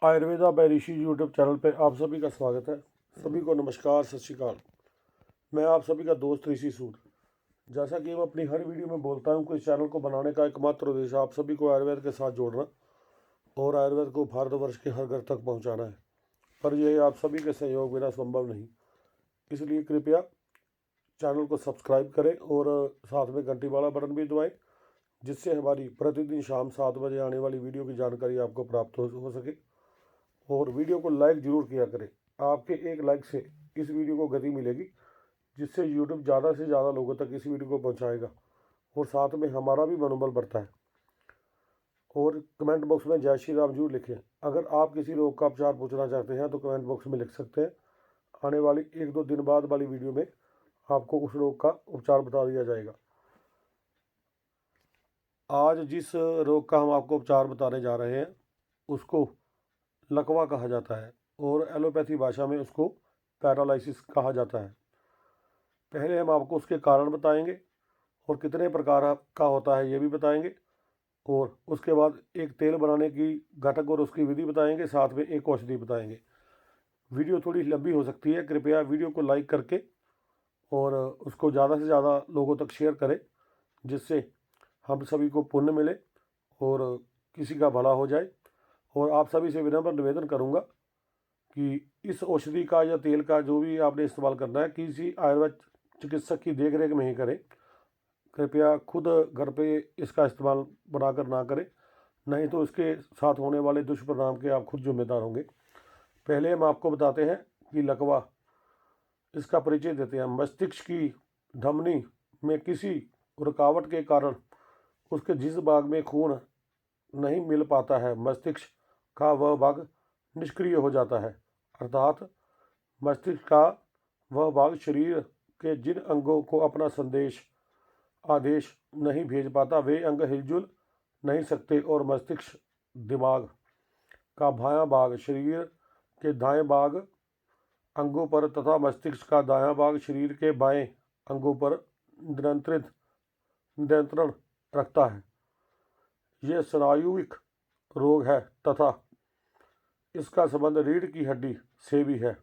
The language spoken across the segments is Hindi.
आयुर्वेदा बाय ऋषि यूट्यूब चैनल पे आप सभी का स्वागत है। सभी को नमस्कार, सत श्री अकाल। मैं आप सभी का दोस्त ऋषि सूद। जैसा कि मैं अपनी हर वीडियो में बोलता हूँ कि इस चैनल को बनाने का एकमात्र उद्देश्य आप सभी को आयुर्वेद के साथ जोड़ना और आयुर्वेद को भारतवर्ष के हर घर तक पहुँचाना है। पर यह आप सभी के सहयोग बिना संभव नहीं, इसलिए कृपया चैनल को सब्सक्राइब करें और साथ में घंटी वाला बटन भी दबाएँ, जिससे हमारी प्रतिदिन शाम 7 बजे आने वाली वीडियो की जानकारी आपको प्राप्त हो सके। और वीडियो को लाइक ज़रूर किया करें। आपके एक लाइक से इस वीडियो को गति मिलेगी, जिससे यूट्यूब ज़्यादा से ज़्यादा लोगों तक इस वीडियो को पहुंचाएगा और साथ में हमारा भी मनोबल बढ़ता है। और कमेंट बॉक्स में जय श्री राम जरूर लिखें। अगर आप किसी रोग का उपचार पूछना चाहते हैं तो कमेंट बॉक्स में लिख सकते हैं। आने वाली 1-2 दिन बाद वाली वीडियो में आपको उस रोग का उपचार बता दिया जाएगा। आज जिस रोग का हम आपको उपचार बताने जा रहे हैं उसको लकवा कहा जाता है और एलोपैथी भाषा में उसको पैरालिसिस कहा जाता है। पहले हम आपको उसके कारण बताएंगे और कितने प्रकार का होता है ये भी बताएंगे, और उसके बाद एक तेल बनाने की घटक और उसकी विधि बताएंगे, साथ में एक औषधि बताएंगे। वीडियो थोड़ी लंबी हो सकती है, कृपया वीडियो को लाइक करके और उसको ज़्यादा से ज़्यादा लोगों तक शेयर करें, जिससे हम सभी को पुण्य मिले और किसी का भला हो जाए। और आप सभी से विनम्र निवेदन करूंगा कि इस औषधि का या तेल का जो भी आपने इस्तेमाल करना है किसी आयुर्वेद चिकित्सक की देखरेख में ही करें। कृपया खुद घर पे इसका इस्तेमाल बनाकर ना करें, नहीं तो इसके साथ होने वाले दुष्परिणाम के आप खुद जिम्मेदार होंगे। पहले हम आपको बताते हैं कि लकवा, इसका परिचय देते हैं। मस्तिष्क की धमनी में किसी रुकावट के कारण उसके जिस भाग में खून नहीं मिल पाता है, मस्तिष्क का वह भाग निष्क्रिय हो जाता है। अर्थात मस्तिष्क का वह भाग शरीर के जिन अंगों को अपना आदेश नहीं भेज पाता, वे अंग हिलजुल नहीं सकते और मस्तिष्क दिमाग का बायां भाग शरीर के दाएं भाग अंगों पर तथा मस्तिष्क का दायां भाग शरीर के बाएं अंगों पर नियंत्रण रखता है। यह स्नायुविक रोग है तथा इसका संबंध रीढ़ की हड्डी से भी है।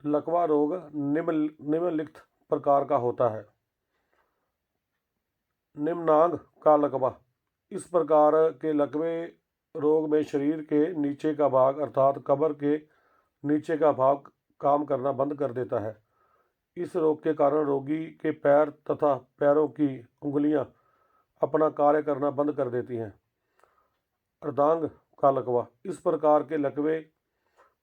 लकवा रोग निम्नलिखित प्रकार का होता है। निम्नांग का लकवा, इस प्रकार के लकवे रोग में शरीर के नीचे का भाग अर्थात कमर के नीचे का भाग काम करना बंद कर देता है। इस रोग के कारण रोगी के पैर तथा पैरों की उंगलियां अपना कार्य करना बंद कर देती हैं। अर्धांग का लकवा, इस प्रकार के लकवे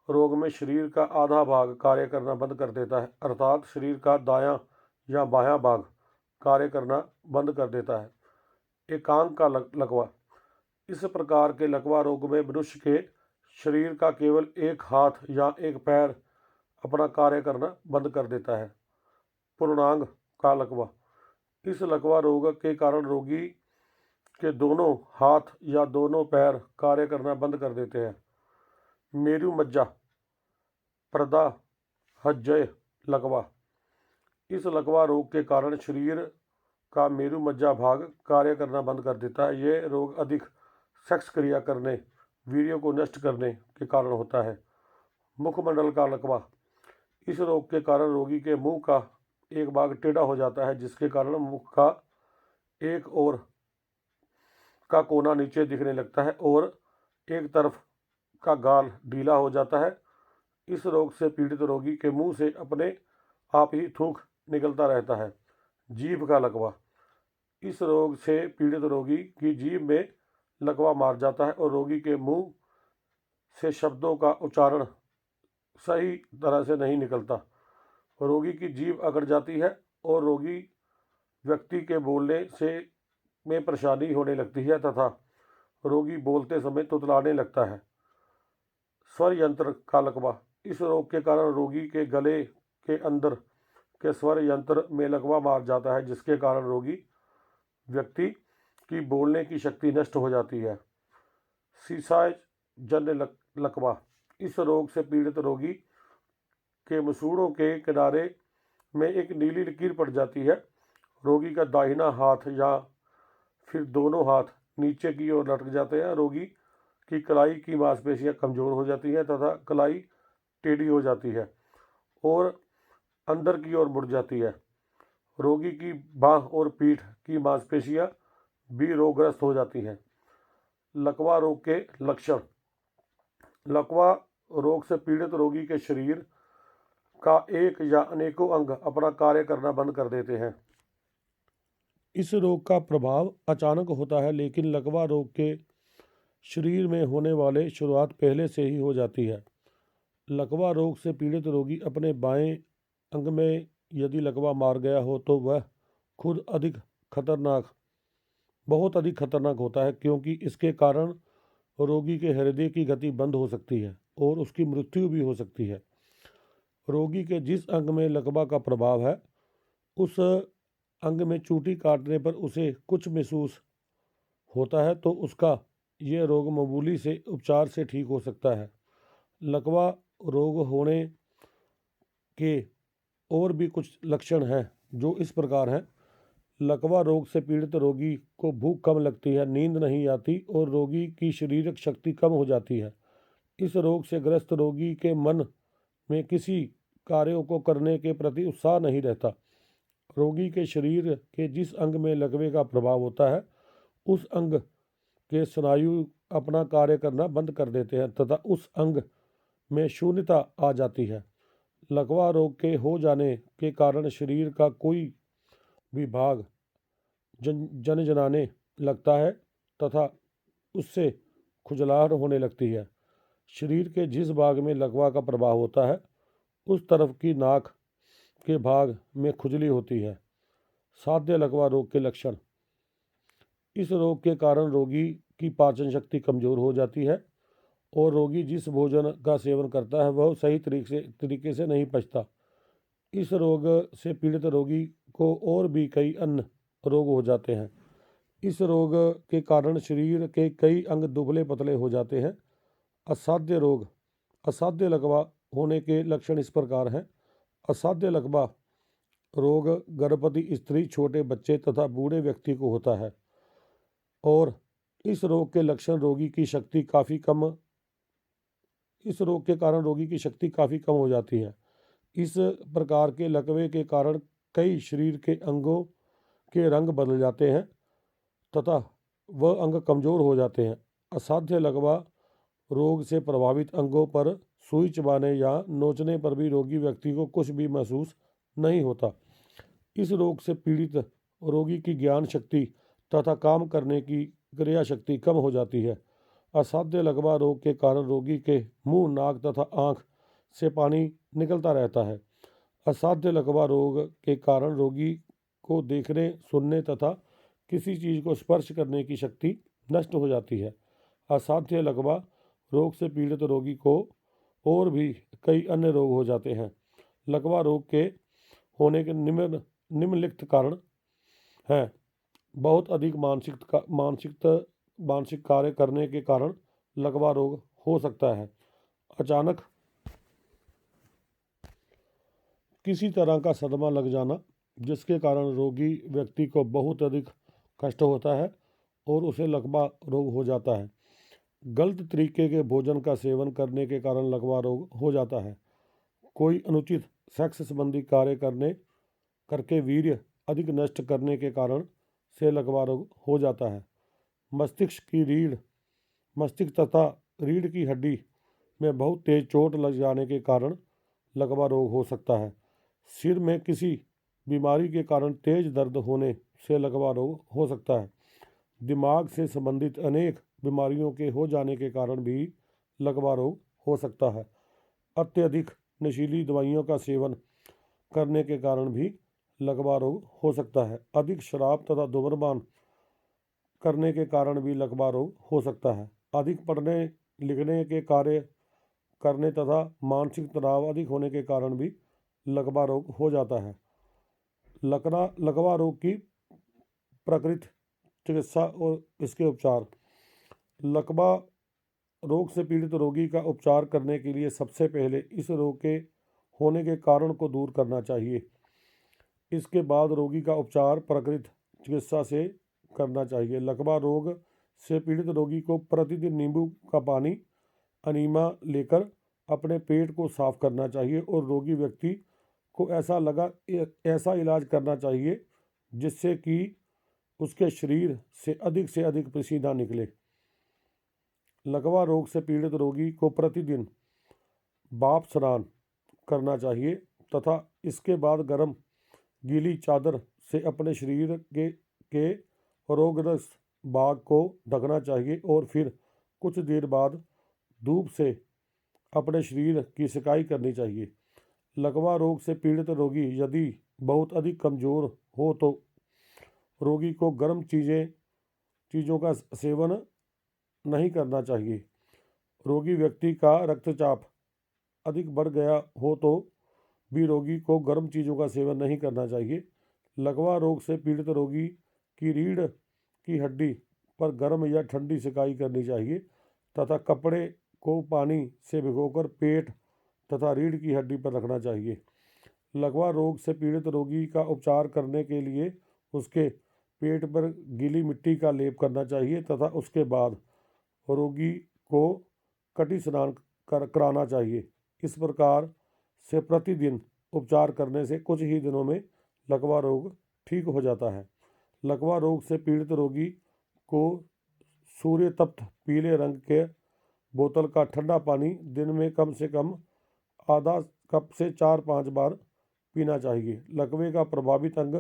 रोग में शरीर का आधा भाग कार्य करना बंद कर देता है, अर्थात शरीर का दायां या बायां भाग कार्य करना बंद कर देता है। एकांग का लकवा, इस प्रकार के लकवा रोग में मनुष्य के शरीर का केवल एक हाथ या एक पैर अपना कार्य करना बंद कर देता है। पूर्णांग का लकवा, इस लकवा रोग के कारण रोगी के दोनों हाथ या दोनों पैर कार्य करना बंद कर देते हैं। मेरु मज्जा प्रदा हज्जय लकवा, इस लकवा रोग के कारण शरीर का मेरु मज्जा भाग कार्य करना बंद कर देता है। यह रोग अधिक सेक्स क्रिया करने, वीर्य को नष्ट करने के कारण होता है। मुखमंडल का लकवा, इस रोग के कारण रोगी के मुंह का एक भाग टेढ़ा हो जाता है, जिसके कारण मुख का एक ओर का कोना नीचे दिखने लगता है और एक तरफ का गाल ढीला हो जाता है। इस रोग से पीड़ित रोगी के मुंह से अपने आप ही थूक निकलता रहता है। जीभ का लकवा, इस रोग से पीड़ित रोगी की जीभ में लकवा मार जाता है और रोगी के मुंह से शब्दों का उच्चारण सही तरह से नहीं निकलता। रोगी की जीभ अकड़ जाती है और रोगी व्यक्ति के बोलने से में परेशानी होने लगती है तथा रोगी बोलते समय तुतलाने लगता है। स्वर यंत्र का लकवा, इस रोग के कारण रोगी के गले के अंदर के स्वर यंत्र में लकवा मार जाता है, जिसके कारण रोगी व्यक्ति की बोलने की शक्ति नष्ट हो जाती है। सीसाय जन्य लकवा, इस रोग से पीड़ित रोगी के मसूड़ों के किनारे में एक नीली लकीर पड़ जाती है। रोगी का दाहिना हाथ या फिर दोनों हाथ नीचे की ओर लटक जाते हैं। रोगी कि कलाई की मांसपेशियां कमज़ोर हो जाती हैं तथा कलाई टेढ़ी हो जाती है और अंदर की ओर मुड़ जाती है। रोगी की बाँह और पीठ की मांसपेशियां भी रोगग्रस्त हो जाती हैं। लकवा रोग के लक्षण। लकवा रोग से पीड़ित रोगी के शरीर का एक या अनेकों अंग अपना कार्य करना बंद कर देते हैं। इस रोग का प्रभाव अचानक होता है, लेकिन लकवा रोग के शरीर में होने वाले शुरुआत पहले से ही हो जाती है। लकवा रोग से पीड़ित रोगी अपने बाएं अंग में यदि लकवा मार गया हो तो वह खुद बहुत अधिक खतरनाक होता है, क्योंकि इसके कारण रोगी के हृदय की गति बंद हो सकती है और उसकी मृत्यु भी हो सकती है। रोगी के जिस अंग में लकवा का प्रभाव है, उस अंग में चूटी काटने पर उसे कुछ महसूस होता है तो उसका यह रोग मामूली से उपचार से ठीक हो सकता है। लकवा रोग होने के और भी कुछ लक्षण हैं जो इस प्रकार हैं। लकवा रोग से पीड़ित रोगी को भूख कम लगती है, नींद नहीं आती और रोगी की शारीरिक शक्ति कम हो जाती है। इस रोग से ग्रस्त रोगी के मन में किसी कार्यों को करने के प्रति उत्साह नहीं रहता। रोगी के शरीर के जिस अंग में लकवे का प्रभाव होता है, उस अंग के स्नायु अपना कार्य करना बंद कर देते हैं तथा उस अंग में शून्यता आ जाती है। लकवा रोग के हो जाने के कारण शरीर का कोई भी भाग जनजनाने लगता है तथा उससे खुजलाहट होने लगती है। शरीर के जिस भाग में लकवा का प्रभाव होता है, उस तरफ की नाक के भाग में खुजली होती है। साध्य लकवा रोग के लक्षण। इस रोग के कारण रोगी की पाचन शक्ति कमजोर हो जाती है और रोगी जिस भोजन का सेवन करता है वह सही तरीके से नहीं पचता। इस रोग से पीड़ित रोगी को और भी कई अन्य रोग हो जाते हैं। इस रोग के कारण शरीर के कई अंग दुबले पतले हो जाते हैं। असाध्य लकवा होने के लक्षण इस प्रकार हैं। असाध्य लकवा रोग गर्भवती स्त्री, छोटे बच्चे तथा बूढ़े व्यक्ति को होता है और इस रोग के कारण रोगी की शक्ति काफ़ी कम हो जाती है। इस प्रकार के लकवे के कारण कई शरीर के अंगों के रंग बदल जाते हैं तथा वह अंग कमज़ोर हो जाते हैं। असाध्य लकवा रोग से प्रभावित अंगों पर सुई चबाने या नोचने पर भी रोगी व्यक्ति को कुछ भी महसूस नहीं होता। इस रोग से पीड़ित रोगी की ज्ञान शक्ति तथा काम करने की क्रिया शक्ति कम हो जाती है। असाध्य लकवा रोग के कारण रोगी के मुंह, नाक तथा आँख से पानी निकलता रहता है। असाध्य लकवा रोग के कारण रोगी को देखने, सुनने तथा किसी चीज़ को स्पर्श करने की शक्ति नष्ट हो जाती है। असाध्य लकवा रोग से पीड़ित रोगी को और भी कई अन्य रोग हो जाते हैं। लकवा रोग के होने के निम्नलिखित कारण हैं। बहुत अधिक मानसिक कार्य करने के कारण लकवा रोग हो सकता है। अचानक किसी तरह का सदमा लग जाना, जिसके कारण रोगी व्यक्ति को बहुत अधिक कष्ट होता है और उसे लकवा रोग हो जाता है। गलत तरीके के भोजन का सेवन करने के कारण लकवा रोग हो जाता है। कोई अनुचित सेक्स संबंधी कार्य करके वीर्य अधिक नष्ट करने के कारण से लकवा रोग हो जाता है। मस्तिष्क तथा रीढ़ की हड्डी में बहुत तेज चोट लग जाने के कारण लकवा रोग हो सकता है। सिर में किसी बीमारी के कारण तेज दर्द होने से लकवा रोग हो सकता है। दिमाग से संबंधित अनेक बीमारियों के हो जाने के कारण भी लकवा रोग हो सकता है। अत्यधिक नशीली दवाइयों का सेवन करने के कारण भी लकवा रोग हो सकता है। अधिक शराब तथा धूम्रपान करने के कारण भी लकवा रोग हो सकता है। अधिक पढ़ने लिखने के कार्य करने तथा मानसिक तनाव अधिक होने के कारण भी लकवा रोग हो जाता है। लकवा रोग की प्रकृति, चिकित्सा और इसके उपचार। लकवा रोग से पीड़ित रोगी का उपचार करने के लिए सबसे पहले इस रोग के होने के कारण को दूर करना चाहिए। इसके बाद रोगी का उपचार प्राकृतिक चिकित्सा से करना चाहिए। लकवा रोग से पीड़ित रोगी को प्रतिदिन नींबू का पानी अनीमा लेकर अपने पेट को साफ करना चाहिए और रोगी व्यक्ति को ऐसा इलाज करना चाहिए जिससे कि उसके शरीर से अधिक पसीना निकले। लकवा रोग से पीड़ित रोगी को प्रतिदिन भाप स्नान करना चाहिए तथा इसके बाद गर्म गीली चादर से अपने शरीर के रोगग्रस्त भाग को ढकना चाहिए और फिर कुछ देर बाद धूप से अपने शरीर की सिकाई करनी चाहिए। लकवा रोग से पीड़ित रोगी यदि बहुत अधिक कमज़ोर हो तो रोगी को गर्म चीज़ों का सेवन नहीं करना चाहिए। रोगी व्यक्ति का रक्तचाप अधिक बढ़ गया हो तो भी रोगी को गर्म चीज़ों का सेवन नहीं करना चाहिए। लकवा रोग से पीड़ित रोगी की रीढ़ की हड्डी पर गर्म या ठंडी सिकाई करनी चाहिए तथा कपड़े को पानी से भिगोकर पेट तथा रीढ़ की हड्डी पर रखना चाहिए। लकवा रोग से पीड़ित रोगी का उपचार करने के लिए उसके पेट पर गीली मिट्टी का लेप करना चाहिए तथा उसके बाद रोगी को कटी स्नान कराना चाहिए। इस प्रकार से प्रतिदिन उपचार करने से कुछ ही दिनों में लकवा रोग ठीक हो जाता है। लकवा रोग से पीड़ित रोगी को सूर्य तप्त पीले रंग के बोतल का ठंडा पानी दिन में कम से कम आधा कप से 4-5 बार पीना चाहिए। लकवे का प्रभावित अंग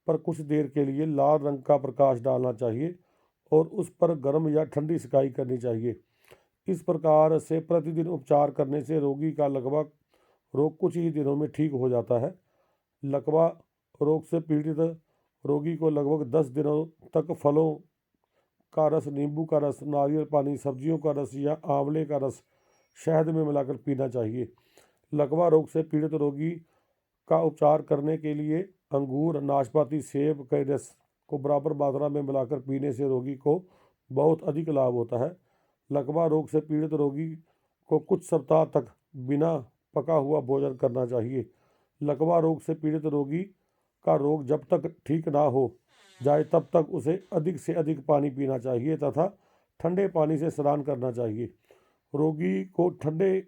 पर कुछ देर के लिए लाल रंग का प्रकाश डालना चाहिए और उस पर गर्म या ठंडी सिकाई करनी चाहिए। इस प्रकार से प्रतिदिन उपचार करने से रोगी का लकवा रोग कुछ ही दिनों में ठीक हो जाता है। लकवा रोग से पीड़ित रोगी को लगभग 10 दिनों तक फलों का रस, नींबू का रस, नारियल पानी, सब्जियों का रस या आंवले का रस शहद में मिलाकर पीना चाहिए। लकवा रोग से पीड़ित रोगी का उपचार करने के लिए अंगूर, नाशपाती, सेब के रस को बराबर मात्रा में मिलाकर पीने से रोगी को बहुत अधिक लाभ होता है। लकवा रोग से पीड़ित रोगी को कुछ सप्ताह तक बिना पका हुआ भोजन करना चाहिए। लकवा रोग से पीड़ित रोगी का रोग जब तक ठीक ना हो जाए तब तक उसे अधिक से अधिक पानी पीना चाहिए तथा ठंडे पानी से स्नान करना चाहिए। रोगी को ठंडे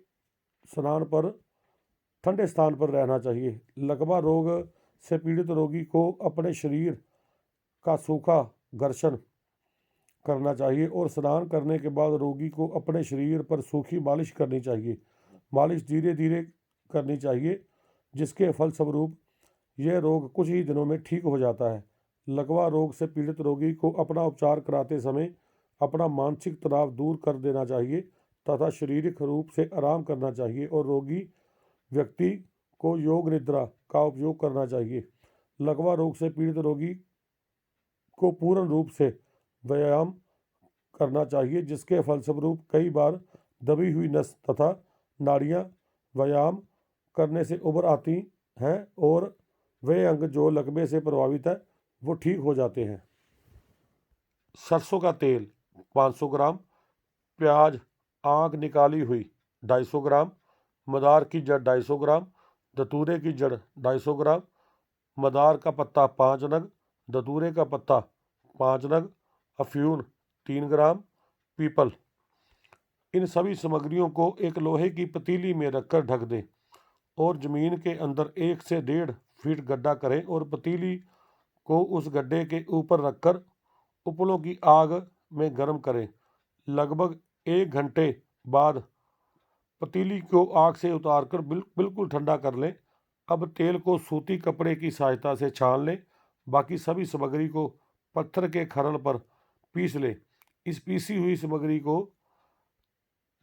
स्थान पर रहना चाहिए। लकवा रोग से पीड़ित रोगी को अपने शरीर का सूखा घर्षण करना चाहिए और स्नान करने के बाद रोगी को अपने शरीर पर सूखी मालिश करनी चाहिए। मालिश धीरे धीरे करनी चाहिए जिसके फलस्वरूप यह रोग कुछ ही दिनों में ठीक हो जाता है। लकवा रोग से पीड़ित रोगी को अपना उपचार कराते समय अपना मानसिक तनाव दूर कर देना चाहिए तथा शारीरिक रूप से आराम करना चाहिए और रोगी व्यक्ति को योग निद्रा का उपयोग करना चाहिए। लकवा रोग से पीड़ित रोगी को पूर्ण रूप से व्यायाम करना चाहिए जिसके फलस्वरूप कई बार दबी हुई नस तथा नाड़ियाँ व्यायाम करने से उभर आती हैं और वे अंग जो लकवे से प्रभावित है वो ठीक हो जाते हैं। सरसों का तेल 500 ग्राम, प्याज आँख निकाली हुई 250 ग्राम, मदार की जड़ 250 ग्राम, धतूरे की जड़ 250 ग्राम, मदार का पत्ता 5 नग, धतूरे का पत्ता 5 नग, अफ्यून 3 ग्राम, पीपल। इन सभी सामग्रियों को एक लोहे की पतीली में रखकर ढक दें और ज़मीन के अंदर 1 से 1.5 फीट गड्ढा करें और पतीली को उस गड्ढे के ऊपर रखकर उपलों की आग में गर्म करें। लगभग 1 घंटे बाद पतीली को आग से उतारकर बिल्कुल ठंडा कर लें। अब तेल को सूती कपड़े की सहायता से छान लें। बाकी सभी सामग्री को पत्थर के खरल पर पीस लें। इस पीसी हुई सामग्री को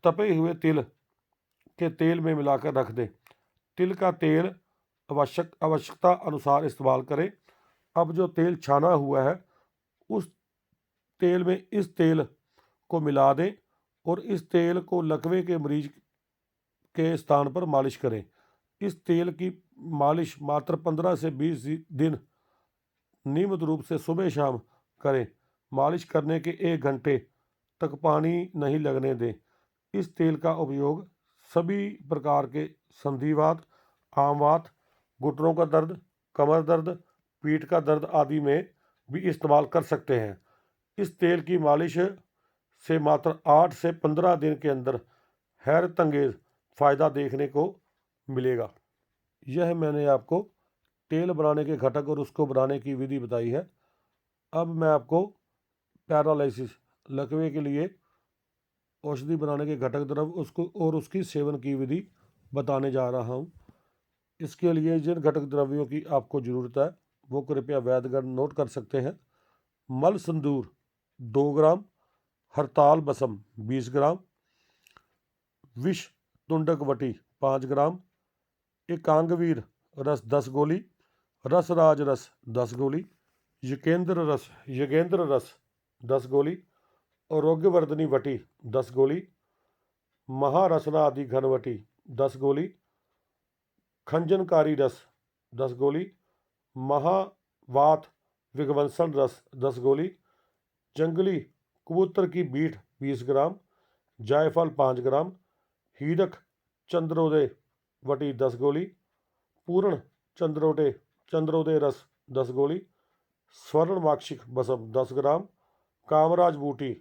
तपे हुए तिल के तेल में मिलाकर रख दें। तिल का तेल आवश्यकता अनुसार इस्तेमाल करें। अब जो तेल छाना हुआ है उस तेल में इस तेल को मिला दें और इस तेल को लकवे के मरीज के स्थान पर मालिश करें। इस तेल की मालिश मात्र 15 से 20 दिन नियमित रूप से सुबह शाम करें। मालिश करने के 1 घंटे तक पानी नहीं लगने दें। इस तेल का उपयोग सभी प्रकार के संधिवात, आमवात, घुटनों का दर्द, कमर दर्द, पीठ का दर्द आदि में भी इस्तेमाल कर सकते हैं। इस तेल की मालिश से मात्र 8 से 15 दिन के अंदर हैरत अंगेज फ़ायदा देखने को मिलेगा। यह मैंने आपको तेल बनाने के घटक और उसको बनाने की विधि बताई है। अब मैं आपको पैरालिसिस लकवे के लिए औषधि बनाने के घटक द्रव उसको और उसकी सेवन की विधि बताने जा रहा हूँ। इसके लिए जिन घटक द्रव्यों की आपको ज़रूरत है वो कृपया वैद्यगण नोट कर सकते हैं। मल संदूर 2 ग्राम, हरताल बसम 20 ग्राम, विष तुंडक वटी 5 ग्राम, एकांगवीर रस 10 गोली, रसराज रस 10 गोली, युगेंद्र रस 10 गोली, आरोग्यवर्धनी वटी 10 गोली, महारसना आदि घनवटी 10 गोली, खंजनकारी रस 10 गोली, महावात विगवंसन रस 10 गोली, जंगली कबूतर की बीट 20 ग्राम, जायफल 5 ग्राम, हीरक चंद्रोदय वटी 10 गोली, पूर्ण चंद्रोदय रस 10 गोली, स्वर्ण माक्षिक बसम 10 ग्राम, कामराज बूटी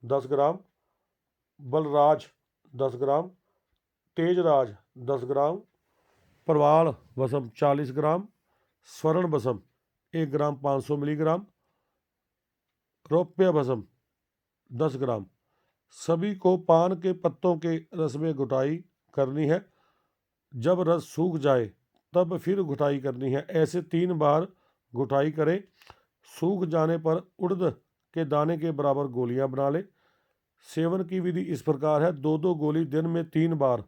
10 ग्राम, बलराज 10 ग्राम, तेजराज 10 ग्राम, प्रवाल बसम 40 ग्राम, स्वर्ण बसम 1 ग्राम 500 मिलीग्राम, रौप्य बसम 10 ग्राम। सभी को पान के पत्तों के रस में घुटाई करनी है। जब रस सूख जाए तब फिर घुटाई करनी है। ऐसे 3 बार घुटाई करें। सूख जाने पर उड़द के दाने के बराबर गोलियां बना लें। सेवन की विधि इस प्रकार है: 2-2 गोली दिन में 3 बार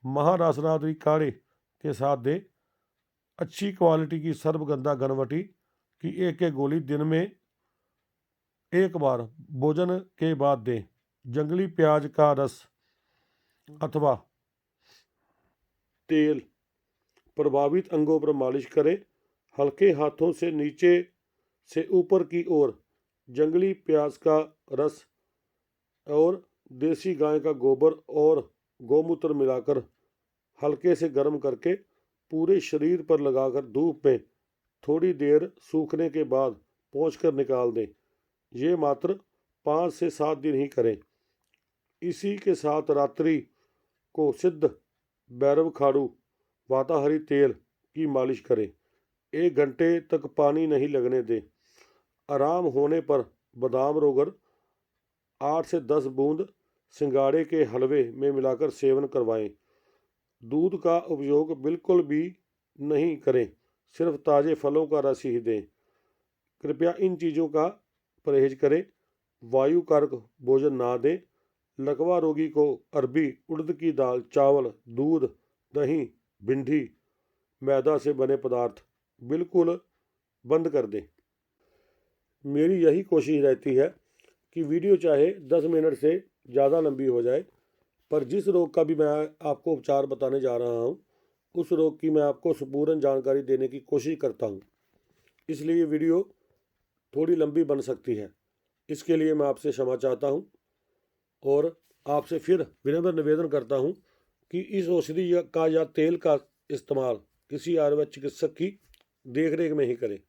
महारासनादि काढ़े के साथ दें। अच्छी क्वालिटी की सर्वगंधा घनवटी की 1-1 गोली दिन में 1 बार भोजन के बाद दें। जंगली प्याज का रस अथवा तेल प्रभावित अंगों पर मालिश करें। हल्के हाथों से नीचे से ऊपर की ओर जंगली प्याज का रस और देसी गाय का गोबर और गौमूत्र मिलाकर हल्के से गर्म करके पूरे शरीर पर लगाकर धूप में थोड़ी देर सूखने के बाद पोंछकर निकाल दें। ये मात्र 5 से 7 दिन ही करें। इसी के साथ रात्रि को सिद्ध भैरव खाड़ू वाताहरी तेल की मालिश करें। 1 घंटे तक पानी नहीं लगने दें। आराम होने पर बादाम रोगन 8 से 10 बूंद सिंगाड़े के हलवे में मिलाकर सेवन करवाएं। दूध का उपयोग बिल्कुल भी नहीं करें, सिर्फ ताज़े फलों का रस ही दें। कृपया इन चीज़ों का परहेज करें। वायु कारक भोजन ना दें। लकवा रोगी को अरबी, उड़द की दाल, चावल, दूध, दही, भिंडी, मैदा से बने पदार्थ बिल्कुल बंद कर दें। मेरी यही कोशिश रहती है कि वीडियो चाहे 10 मिनट से ज़्यादा लंबी हो जाए, पर जिस रोग का भी मैं आपको उपचार बताने जा रहा हूँ उस रोग की मैं आपको संपूर्ण जानकारी देने की कोशिश करता हूँ। इसलिए वीडियो थोड़ी लंबी बन सकती है। इसके लिए मैं आपसे क्षमा चाहता हूँ और आपसे फिर विनम्र निवेदन करता हूँ कि इस औषधि का या तेल का इस्तेमाल किसी आयुर्वेद चिकित्सक की देखरेख में ही करें।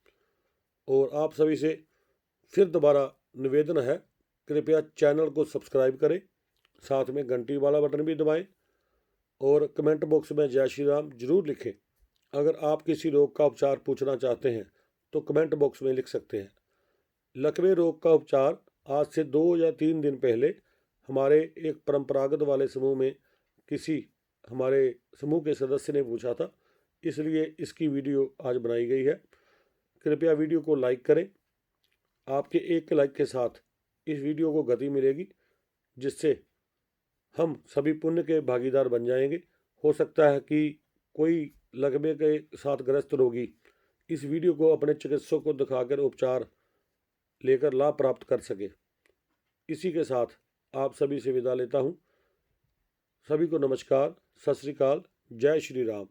और आप सभी से फिर दोबारा निवेदन है, कृपया चैनल को सब्सक्राइब करें, साथ में घंटी वाला बटन भी दबाएं और कमेंट बॉक्स में जय श्री राम जरूर लिखें। अगर आप किसी रोग का उपचार पूछना चाहते हैं तो कमेंट बॉक्स में लिख सकते हैं। लकवे रोग का उपचार आज से 2 या 3 दिन पहले हमारे एक परंपरागत वाले समूह में किसी हमारे समूह के सदस्य ने पूछा था, इसलिए इसकी वीडियो आज बनाई गई है। कृपया वीडियो को लाइक करें। आपके एक लाइक के साथ इस वीडियो को गति मिलेगी, जिससे हम सभी पुण्य के भागीदार बन जाएंगे। हो सकता है कि कोई लकवे के साथ ग्रस्त रोगी इस वीडियो को अपने चिकित्सक को दिखाकर उपचार लेकर लाभ प्राप्त कर सके। इसी के साथ आप सभी से विदा लेता हूँ। सभी को नमस्कार, सत श्री अकाल, जय श्री राम।